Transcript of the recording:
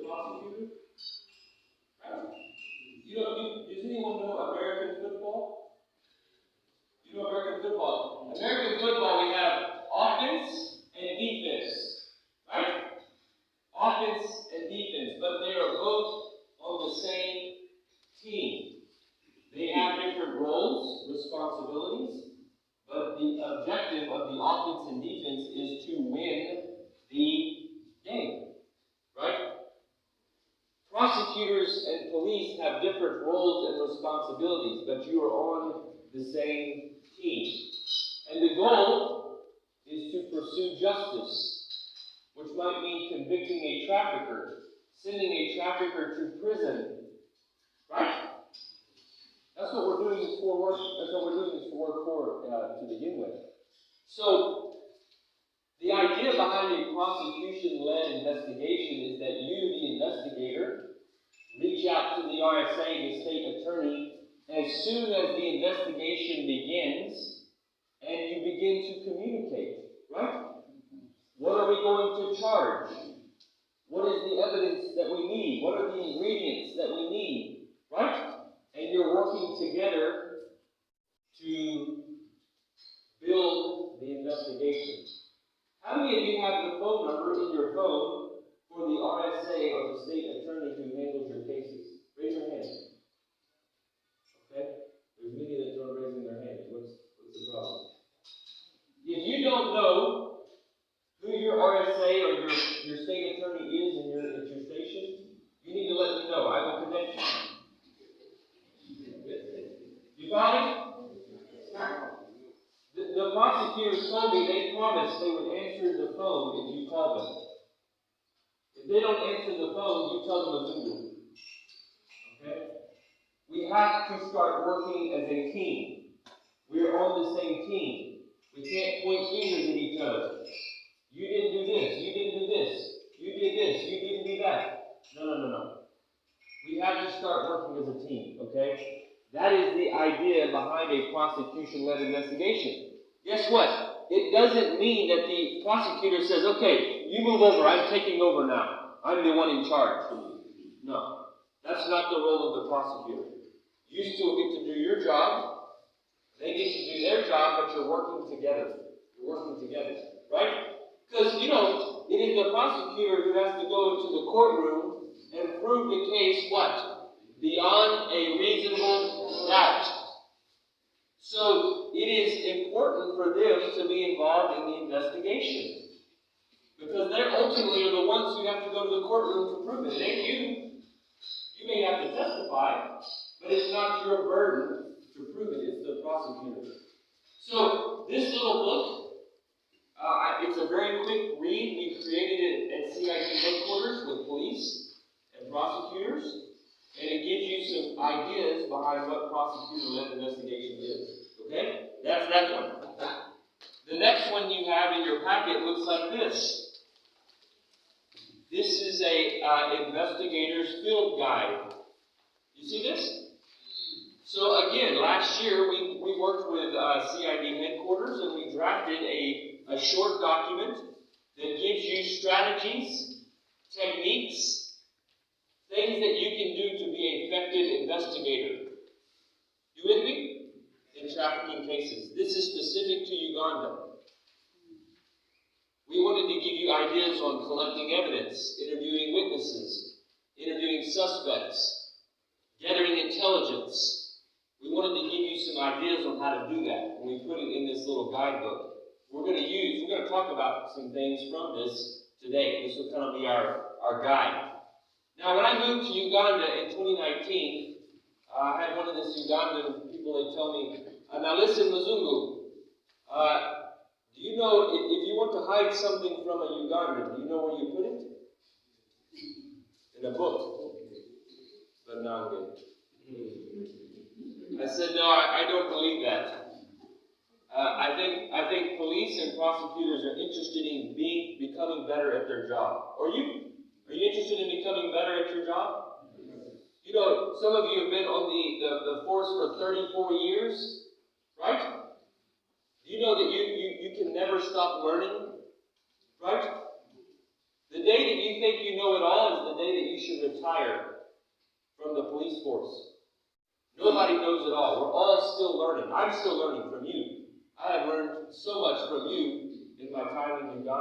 prosecutor? Right? Does anyone know American football? You know American football? American football, we have offense and defense. Right? Offense and defense, but they are both on the same team. They have different roles, responsibilities, but the objective of the offense and defense is to win the game. Right? Prosecutors and police have different roles and responsibilities, but you are on the same team. And the goal is to pursue justice, which might mean convicting a trafficker, sending a trafficker to prison. Right? That's what we're doing this for work. That's what we're doing this for work for to begin with. So, the idea behind a prosecution-led investigation is that you, the investigator, reach out to the RSA, the state attorney, as soon as the investigation begins, and you begin to communicate. Right? What are we going to charge? What is the evidence that we need? What are the ingredients that we need? Right? And you're working together to build the investigation. How many of you have the phone number in your phone for the RSA or the state attorney who handles your cases? Raise your hand. Okay? There's many that don't raise their hands. What's the problem? If you don't know who your RSA or your state attorney is at your station, you need to let me know. I will connect you. You got it? The prosecutors told me they promised they would answer the phone if you call them. If they don't answer the phone, you tell them a Zulu. Okay? We have to start working as a team. We are on the same team. We can't point fingers at each other. You didn't do this. You didn't do this. You did this. You didn't do that. No. We have to start working as a team. Okay? That is the idea behind a prosecution-led investigation. Guess what? It doesn't mean that the prosecutor says, okay, you move over, I'm taking over now. I'm the one in charge. No. That's not the role of the prosecutor. You still get to do your job. They get to do their job, but you're working together. You're working together. Right? Because, it is the prosecutor who has to go into the courtroom and prove the case, what? Beyond a reasonable doubt. So, it is important for them to be involved in the investigation. Because they ultimately are the ones who have to go to the courtroom to prove it. It ain't you. You may have to testify, but it's not your burden to prove it. It's the prosecutor. So, this little book, it's a very quick read. We created it at CID headquarters with police and prosecutors. And it gives you some ideas behind what prosecutor-led investigation is. Okay? That's that one. The next one you have in your packet looks like this. This is a investigator's field guide. You see this? So again, last year we worked with CID headquarters and we drafted a short document that gives you strategies, techniques, things that you can do to be an effective investigator. You with me? In trafficking cases. This is specific to Uganda. We wanted to give you ideas on collecting evidence, interviewing witnesses, interviewing suspects, gathering intelligence. We wanted to give you some ideas on how to do that, and we put it in this little guidebook. We're going to talk about some things from this today. This will kind of be our guide. Now, when I moved to Uganda in 2019, I had one of these Ugandan people, they tell me, now listen, Mzungu, do you know, if you want to hide something from a Ugandan, do you know where you put it? In a book. Banange. I said, no, I don't believe that. I think police and prosecutors are interested in becoming better at their job. Are you interested in becoming better at your job? Some of you have been on the force for 34 years, right? Do you know that you can never stop learning, right? The day that you think you know it all is the day that you retire from the police force. Nobody knows it all. We're all still learning. I'm still learning from you. I have learned so much from you in my time in Uganda.